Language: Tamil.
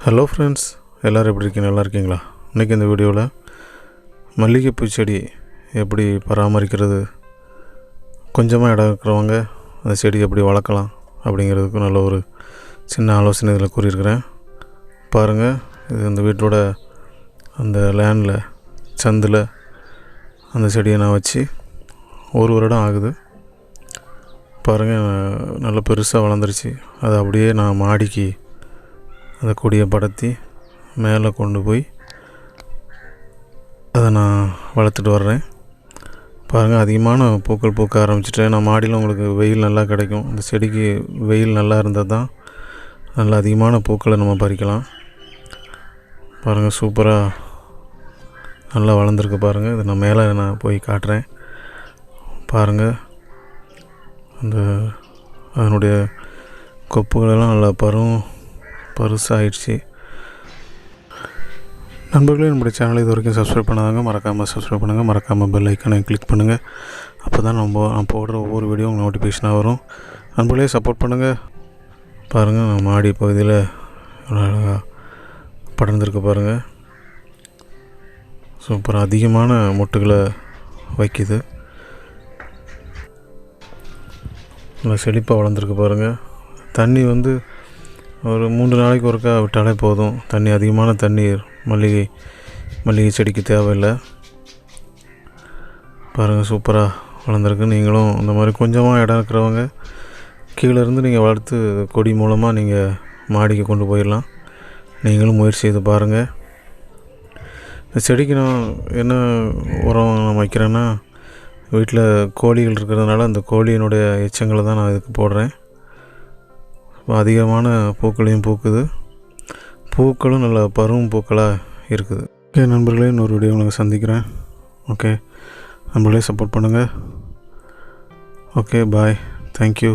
ஹலோ ஃப்ரெண்ட்ஸ், எல்லோரும் எப்படி இருக்கீங்க? நல்லா இருக்கீங்களா? இன்றைக்கி இந்த வீடியோவில் மல்லிகைப்பூ செடி எப்படி பராமரிக்கிறது, கொஞ்சமாக இடம் இருக்கிறவங்க அந்த செடி எப்படி வளர்க்கலாம் அப்படிங்கிறதுக்கு நல்ல ஒரு சின்ன ஆலோசனை இதில் கூறியிருக்கிறேன். பாருங்கள், இது இந்த வீட்டோட அந்த லேண்டில் சந்தில் அந்த செடியை நான் வச்சு ஒரு வருடம் ஆகுது. பாருங்கள், நல்ல பெருசாக வளர்ந்துருச்சு. அதை அப்படியே நான் மாடிக்கு அந்த கொடியை படர்த்தி மேலே கொண்டு போய் அதை நான் வளர்த்துட்டு வர்றேன். பாருங்கள், அதிகமான பூக்கள் பூக்க ஆரம்பிச்சிட்டேன். நான் மாடியில் உங்களுக்கு வெயில் நல்லா கிடைக்கும். இந்த செடிக்கு வெயில் நல்லா இருந்தால் தான் நல்ல அதிகமான பூக்களை நம்ம பறிக்கலாம். பாருங்கள், சூப்பராக நல்லா வளர்ந்துருக்கு. பாருங்கள், இது நான் மேலே நான் போய் காட்டுறேன். பாருங்கள், அதனுடைய கொப்புகளெல்லாம் நல்லா பருசாகிடுச்சு. நண்பர்களே, நம்முடைய சேனலை இது வரைக்கும் சப்ஸ்கிரைப் பண்ணாதாங்க, மறக்காமல் சப்ஸ்கிரைப் பண்ணுங்கள். மறக்காமல் பெல் ஐக்கனை கிளிக் பண்ணுங்கள். அப்போ தான் நான் போடுற ஒவ்வொரு வீடியோ உங்களுக்கு நோட்டிஃபிகேஷனாக வரும். நண்பர்களே, சப்போர்ட் பண்ணுங்கள். பாருங்கள், நான் மாடி பகுதியில் அழகாக படர்ந்துருக்கு. பாருங்கள், சூப்பராக அதிகமான மொட்டுகளை வைக்குது. நல்லா செழிப்பாக வளர்ந்துருக்கு. பாருங்கள், தண்ணி ஒரு 3 நாளைக்கு ஒருக்கா விட்டாலே போதும். அதிகமான தண்ணீர் மல்லிகை செடிக்கு தேவையில்லை. பாருங்கள், சூப்பராக வளர்ந்துருக்கு. நீங்களும் இந்த மாதிரி கொஞ்சமாக இடம் இருக்கிறவங்க கீழேருந்து நீங்கள் வளர்த்து கொடி மூலமாக நீங்கள் மாடிக்கு கொண்டு போயிடலாம். நீங்களும் முயற்சி செய்து பாருங்கள். இந்த செடிக்கு நான் என்ன உரம் நான் வைக்கிறேன்னா, வீட்டில் கோழிகள் இருக்கிறதுனால அந்த கோழியினுடைய எச்சங்களை தான் நான் இதுக்கு போடுறேன். அதிகமான பூக்களையும் பூக்குது. பூக்களும் நல்ல பருவம் பூக்களாக இருக்குது. ஓகே நண்பர்களே, இன்னொரு வீடியோ உங்களுக்கு சந்திக்கிறேன். ஓகே நண்பர்களே, சப்போர்ட் பண்ணுங்கள். ஓகே, பாய், தேங்க்யூ.